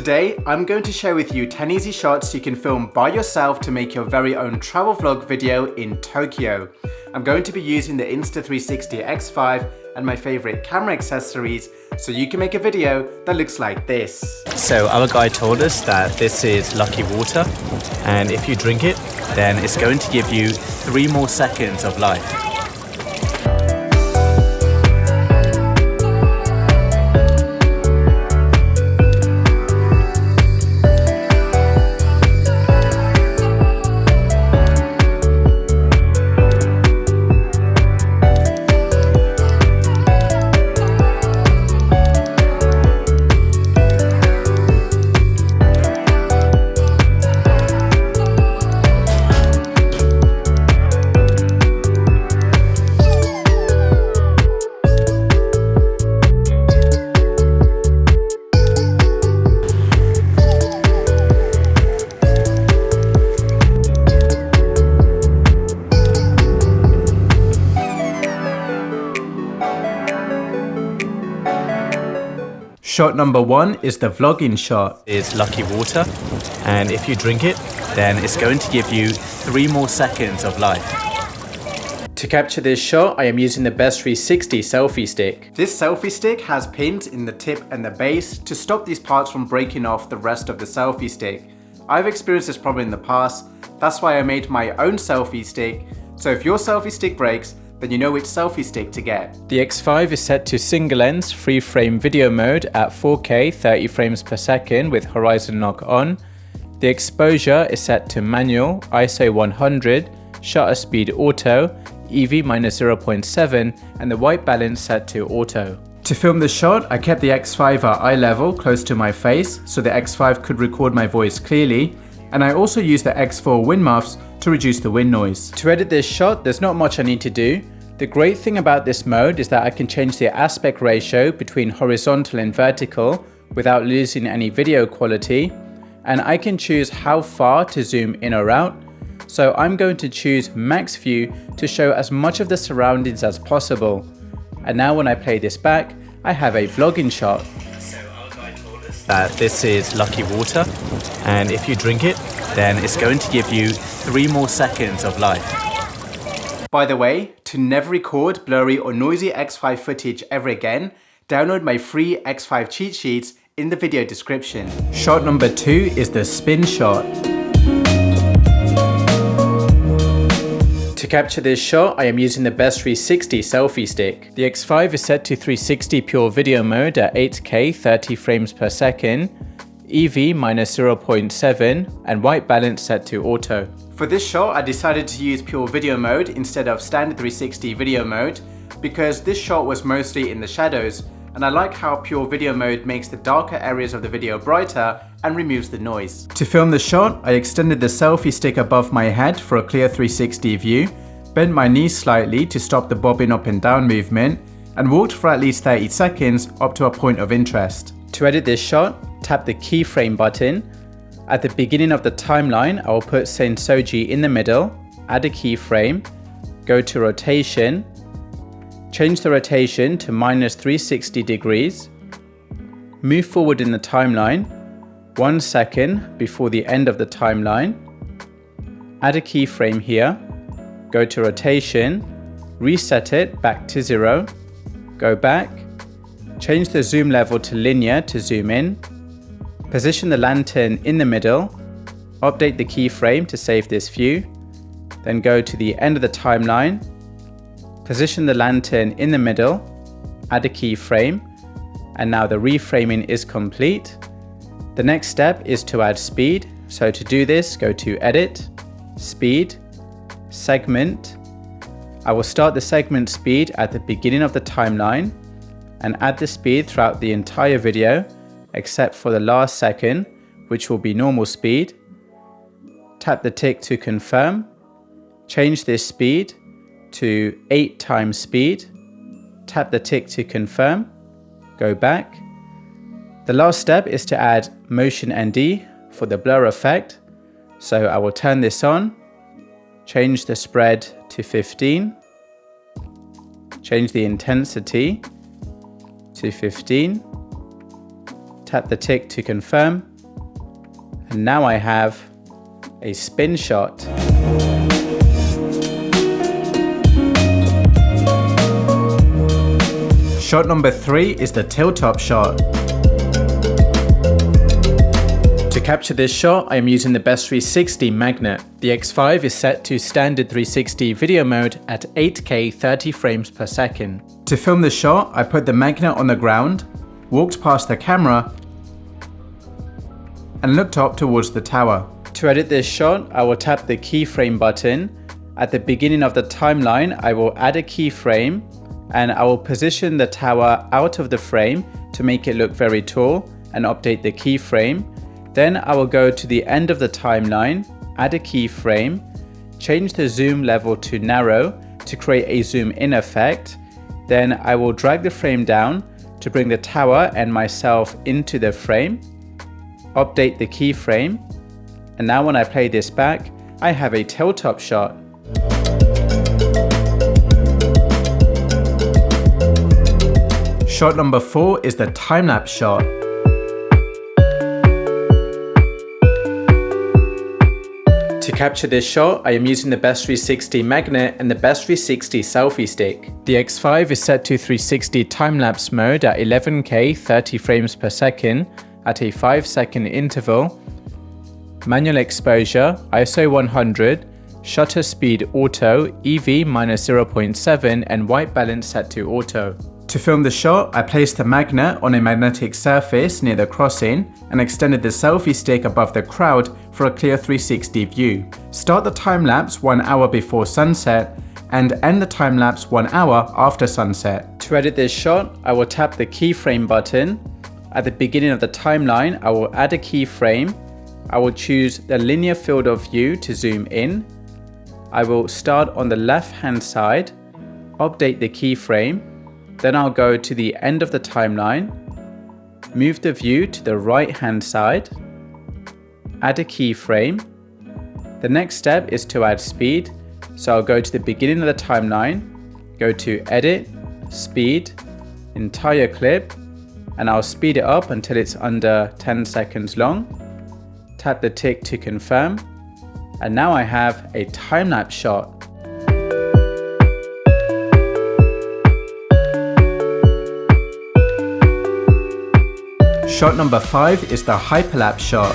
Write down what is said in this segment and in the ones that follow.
Today, I'm going to share with you 10 easy shots you can film by yourself to make your very own travel vlog video in Tokyo. I'm going to be using the Insta360 X5 and my favorite camera accessories so you can make a video that looks like this. So our guide told us that this is lucky water, and if you drink it, then it's going to give you 3 more seconds of life. Shot number 1 is the vlogging shot. It's lucky water, and if you drink it, then it's going to give you 3 more seconds of life. To capture this shot, I am using the Best 360 selfie stick. This selfie stick has pins in the tip and the base to stop these parts from breaking off the rest of the selfie stick. I've experienced this problem in the past, that's why I made my own selfie stick, so if your selfie stick breaks, then you know which selfie stick to get. The X5 is set to single lens free frame video mode at 4K 30 frames per second with horizon lock on. The exposure is set to manual, ISO 100, shutter speed auto, EV-0.7 and the white balance set to auto. To film the shot, I kept the X5 at eye level close to my face so the X5 could record my voice clearly, and I also used the X4 wind muffs to reduce the wind noise. To edit this shot, there's not much I need to do. The great thing about this mode is that I can change the aspect ratio between horizontal and vertical without losing any video quality, and I can choose how far to zoom in or out. So I'm going to choose max view to show as much of the surroundings as possible. And now when I play this back, I have a vlogging shot. So our guide told us that this is lucky water, and if you drink it, then it's going to give you 3 more seconds of life. By the way, to never record blurry or noisy X5 footage ever again, download my free X5 cheat sheets in the video description. Shot number 2 is the spin shot. To capture this shot, I am using the Best 360 selfie stick. The X5 is set to 360 pure video mode at 8K 30 frames per second, EV-0.7 and white balance set to auto. For this shot, I decided to use pure video mode instead of standard 360 video mode because this shot was mostly in the shadows, and I like how pure video mode makes the darker areas of the video brighter and removes the noise. To film the shot, I extended the selfie stick above my head for a clear 360 view, bent my knees slightly to stop the bobbing up and down movement, and walked for at least 30 seconds up to a point of interest. To edit this shot, tap the keyframe button. At the beginning of the timeline, I will put Sensoji in the middle, add a keyframe, go to rotation, change the rotation to -360 degrees, move forward in the timeline 1 second before the end of the timeline, add a keyframe here, go to rotation, reset it back to 0, go back, change the zoom level to linear to zoom in, position the lantern in the middle, update the keyframe to save this view, then go to the end of the timeline, position the lantern in the middle, add a keyframe, and now the reframing is complete. The next step is to add speed, so to do this, go to Edit, Speed, Segment. I will start the segment speed at the beginning of the timeline and add the speed throughout the entire video except for the last second, which will be normal speed. Tap the tick to confirm. Change this speed to 8 times speed. Tap the tick to confirm. Go back. The last step is to add motion ND for the blur effect. So I will turn this on, change the spread to 15, change the intensity to 15, tap the tick to confirm, And now I have a spin shot. Shot number 3 is the tilt-up shot. To capture this shot, I am using the Best 360 magnet. The X5 is set to standard 360 video mode at 8K 30 frames per second. To film the shot, I put the magnet on the ground, walked past the camera, and looked up towards the tower. To edit this shot, I will tap the keyframe button. At the beginning of the timeline, I will add a keyframe, and I will position the tower out of the frame to make it look very tall and update the keyframe. Then I will go to the end of the timeline, add a keyframe, change the zoom level to narrow to create a zoom in effect. Then I will drag the frame down to bring the tower and myself into the frame, update the keyframe, and now when I play this back, I have a tilt-up shot. Shot number 4 is the time-lapse shot. To capture this shot, I am using the Best 360 magnet and the Best 360 selfie stick. The X5 is set to 360 time-lapse mode at 11K 30 frames per second at a 5-second interval, manual exposure, ISO 100, shutter speed auto, EV -0.7 and white balance set to auto. To film the shot, I placed the magnet on a magnetic surface near the crossing and extended the selfie stick above the crowd for a clear 360 view. Start the time-lapse 1 hour before sunset and end the time-lapse 1 hour after sunset. To edit this shot, I will tap the keyframe button. At the beginning of the timeline, I will add a keyframe. I will choose the linear field of view to zoom in. I will start on the left-hand side, update the keyframe. Then I'll go to the end of the timeline, move the view to the right-hand side, add a keyframe. The next step is to add speed, so I'll go to the beginning of the timeline, go to Edit, Speed, Entire Clip, and I'll speed it up until it's under 10 seconds long. Tap the tick to confirm, and now I have a time-lapse shot. Shot number 5 is the hyperlapse shot.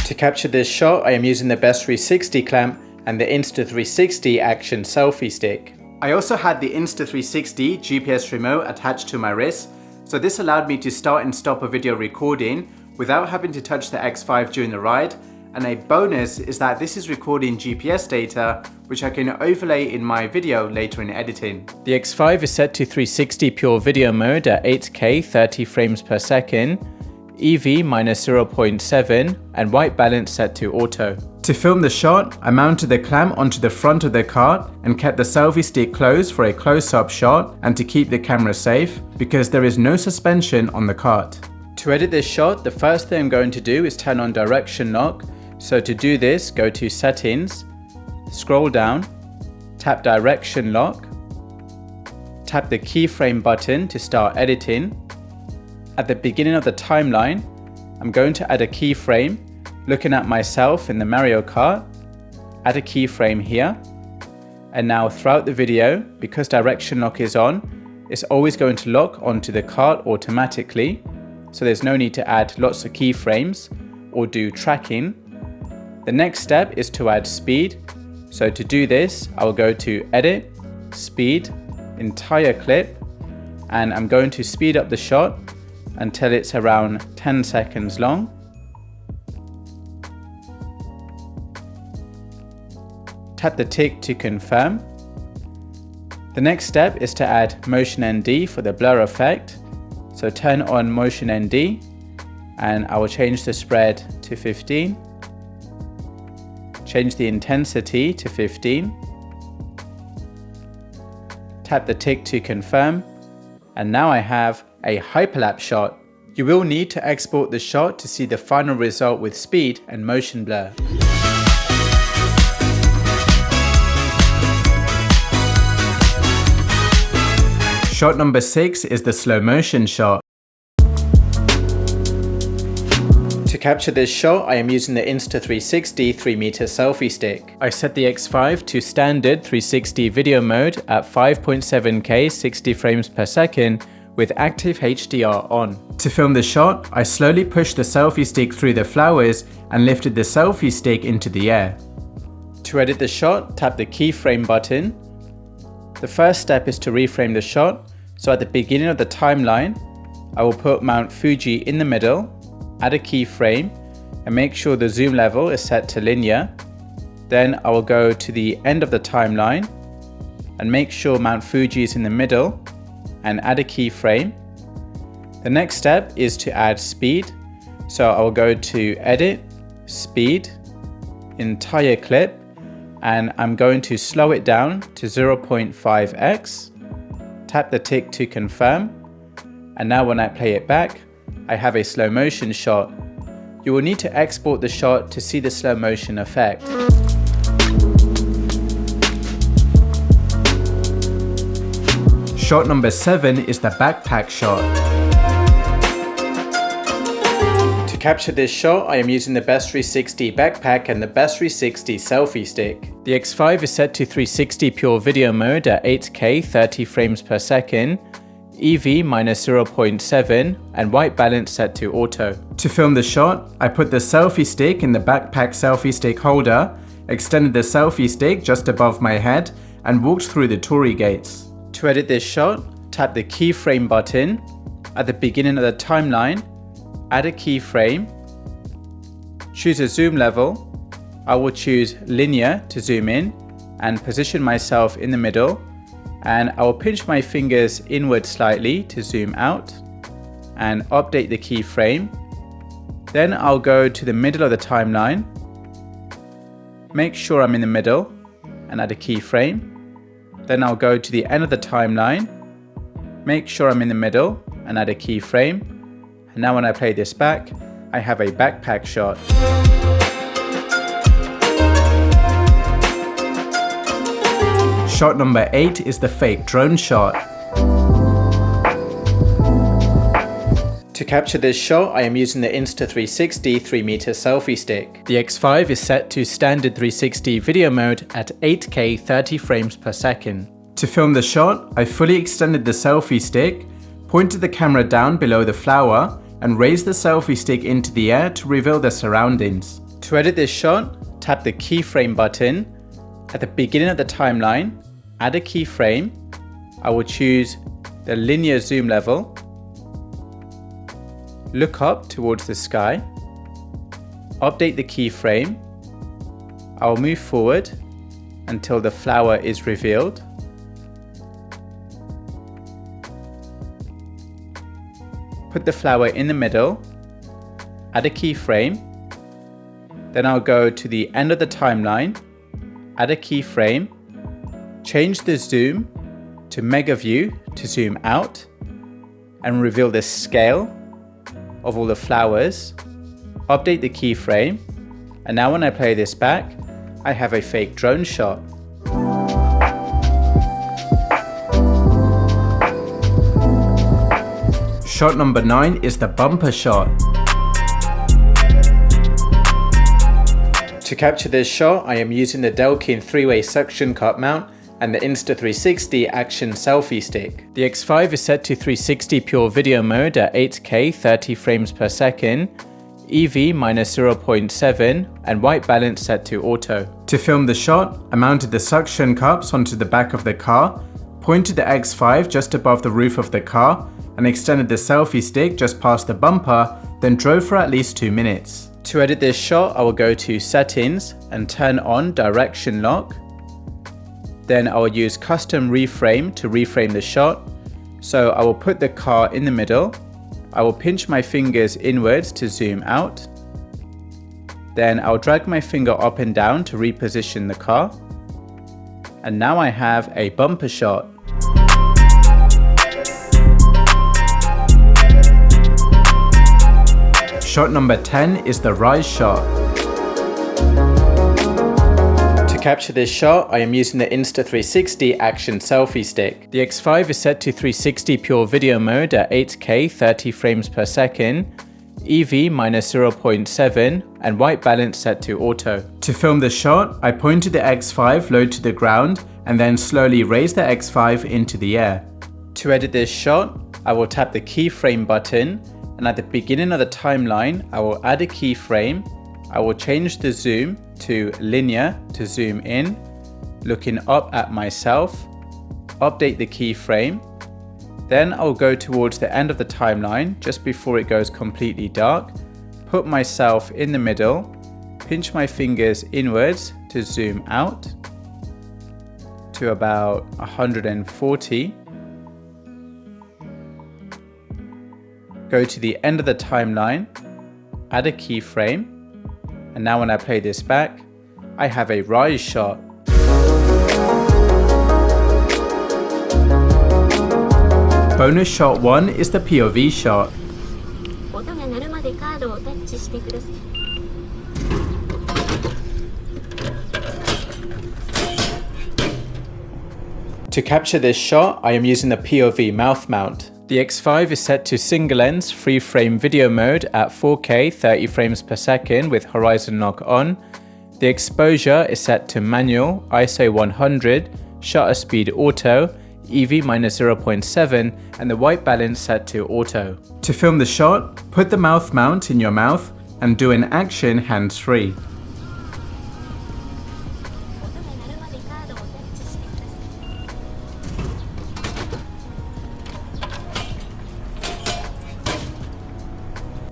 To capture this shot, I am using the Best 360 clamp and the Insta360 Action selfie stick. I also had the Insta360 GPS remote attached to my wrist, so this allowed me to start and stop a video recording without having to touch the X5 during the ride. And a bonus is that this is recording GPS data, which I can overlay in my video later in editing. The X5 is set to 360 pure video mode at 8K 30 frames per second, EV -0.7 and white balance set to auto. To film the shot, I mounted the clamp onto the front of the cart and kept the selfie stick closed for a close-up shot and to keep the camera safe because there is no suspension on the cart. To edit this shot, the first thing I'm going to do is turn on direction lock. So to do this, go to Settings, scroll down, tap Direction Lock, tap the keyframe button to start editing. At the beginning of the timeline, I'm going to add a keyframe, looking at myself in the Mario Kart, add a keyframe here. And now throughout the video, because Direction Lock is on, it's always going to lock onto the cart automatically. So there's no need to add lots of keyframes or do tracking. The next step is to add speed. So to do this, I will go to Edit, Speed, Entire Clip, and I'm going to speed up the shot until it's around 10 seconds long. Tap the tick to confirm. The next step is to add Motion ND for the blur effect. So turn on Motion ND and I will change the spread to 15. Change the intensity to 15. Tap the tick to confirm. And now I have a hyperlapse shot. You will need to export the shot to see the final result with speed and motion blur. Shot number 6 is the slow motion shot. To capture this shot, I am using the Insta360 3-meter selfie stick. I set the X5 to standard 360 video mode at 5.7K 60 frames per second with active HDR on. To film the shot, I slowly pushed the selfie stick through the flowers and lifted the selfie stick into the air. To edit the shot, tap the keyframe button. The first step is to reframe the shot, so at the beginning of the timeline, I will put Mount Fuji in the middle, add a keyframe, and make sure the zoom level is set to linear. Then I will go to the end of the timeline and make sure Mount Fuji is in the middle and add a keyframe. The next step is to add speed. So I will go to Edit, Speed, Entire Clip, and I'm going to slow it down to 0.5x. Tap the tick to confirm. And now when I play it back, I have a slow motion shot. You will need to export the shot to see the slow motion effect. Shot number 7 is the backpack shot. To capture this shot, I am using the Best 360 backpack and the Best 360 selfie stick. The X5 is set to 360 pure video mode at 8K 30 frames per second, EV -0.7 and white balance set to auto. To film the shot, I put the selfie stick in the backpack selfie stick holder, extended the selfie stick just above my head and walked through the torii gates. To edit this shot, tap the keyframe button. At the beginning of the timeline, add a keyframe, choose a zoom level. I will choose linear to zoom in and position myself in the middle, and I will pinch my fingers inward slightly to zoom out and update the keyframe. Then I'll go to the middle of the timeline, make sure I'm in the middle and add a keyframe. Then I'll go to the end of the timeline, make sure I'm in the middle and add a keyframe. And now when I play this back, I have a backpack shot. Shot number 8 is the fake drone shot. To capture this shot, I am using the Insta360 3-meter selfie stick. The X5 is set to standard 360 video mode at 8K 30 frames per second. To film the shot, I fully extended the selfie stick, pointed the camera down below the flower, and raised the selfie stick into the air to reveal the surroundings. To edit this shot, tap the keyframe button. At the beginning of the timeline, add a keyframe. I will choose the linear zoom level. Look up towards the sky. Update the keyframe. I will move forward until the flower is revealed. Put the flower in the middle. Add a keyframe. Then I'll go to the end of the timeline. Add a keyframe. Change the zoom to mega view to zoom out and reveal the scale of all the flowers. Update the keyframe, and now when I play this back, I have a fake drone shot. Shot number 9 is the bumper shot. To capture this shot, I am using the Delkin 3-way suction cup mount and the Insta360 Action Selfie Stick. The X5 is set to 360 pure video mode at 8K 30 frames per second, EV -0.7 and white balance set to auto. To film the shot, I mounted the suction cups onto the back of the car, pointed the X5 just above the roof of the car and extended the selfie stick just past the bumper, then drove for at least 2 minutes. To edit this shot, I will go to Settings and turn on Direction Lock. Then I will use Custom Reframe to reframe the shot. So I will put the car in the middle. I will pinch my fingers inwards to zoom out. Then I'll drag my finger up and down to reposition the car. And now I have a bumper shot. Shot number 10 is the rise shot. To capture this shot, I am using the Insta360 Action Selfie Stick. The X5 is set to 360 pure video mode at 8K 30 frames per second, EV minus 0.7 and white balance set to auto. To film the shot, I pointed the X5 low to the ground and then slowly raised the X5 into the air. To edit this shot, I will tap the keyframe button, and at the beginning of the timeline, I will add a keyframe. I will change the zoom to linear to zoom in, looking up at myself, update the keyframe. Then I'll go towards the end of the timeline just before it goes completely dark, put myself in the middle, pinch my fingers inwards to zoom out to about 140. Go to the end of the timeline, add a keyframe, and now when I play this back, I have a rise shot. Bonus shot 1 is the POV shot. To capture this shot, I am using the POV mouth mount. The X5 is set to single lens free frame video mode at 4K 30 frames per second with horizon lock on. The exposure is set to manual, ISO 100, shutter speed auto, EV minus 0.7 and the white balance set to auto. To film the shot, put the mouth mount in your mouth and do an action hands-free.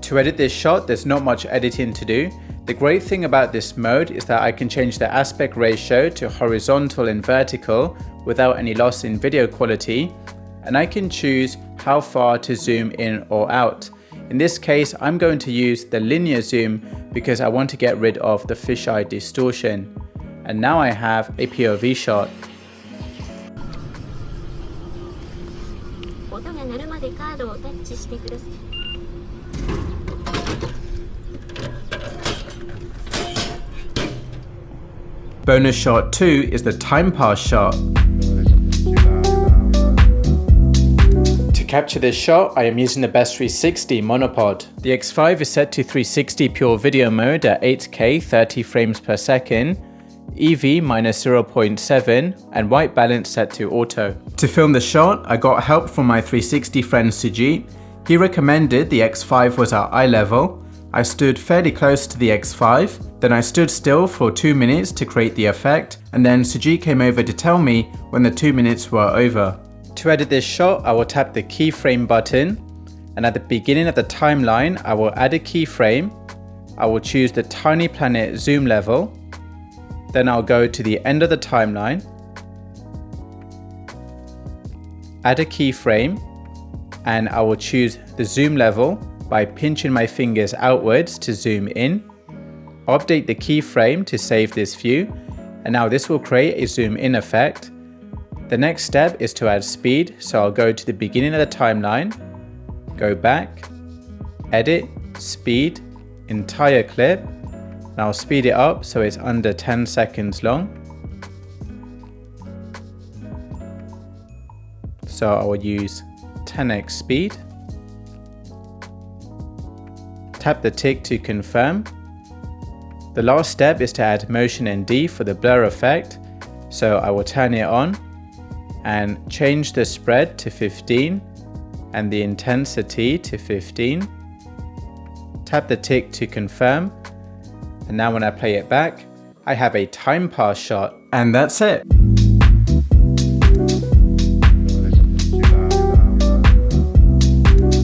To edit this shot, there's not much editing to do. The great thing about this mode is that I can change the aspect ratio to horizontal and vertical without any loss in video quality, and I can choose how far to zoom in or out. In this case, I'm going to use the linear zoom because I want to get rid of the fisheye distortion. And now I have a POV shot. Bonus shot 2 is the Timepass shot. To capture this shot, I am using the Best 360 monopod. The X5 is set to 360 pure video mode at 8K 30 frames per second, EV minus 0.7 and white balance set to auto. To film the shot, I got help from my 360 friend Sujit. He recommended the X5 was at eye level. I stood fairly close to the X5, then I stood still for 2 minutes to create the effect, and then Sujit came over to tell me when the 2 minutes were over. To edit this shot, I will tap the keyframe button, and at the beginning of the timeline, I will add a keyframe. I will choose the Tiny Planet zoom level, then I'll go to the end of the timeline, add a keyframe, and I will choose the zoom level by pinching my fingers outwards to zoom in. Update the keyframe to save this view, and now this will create a zoom in effect. The next step is to add speed, so I'll go to the beginning of the timeline, go back, edit, speed, entire clip, and I'll speed it up so it's under 10 seconds long. So I will use 10x speed. Tap the tick to confirm. The last step is to add motion ND for the blur effect, so I will turn it on and change the spread to 15 and the intensity to 15. Tap the tick to confirm, and now when I play it back, I have a time pass shot. And that's it.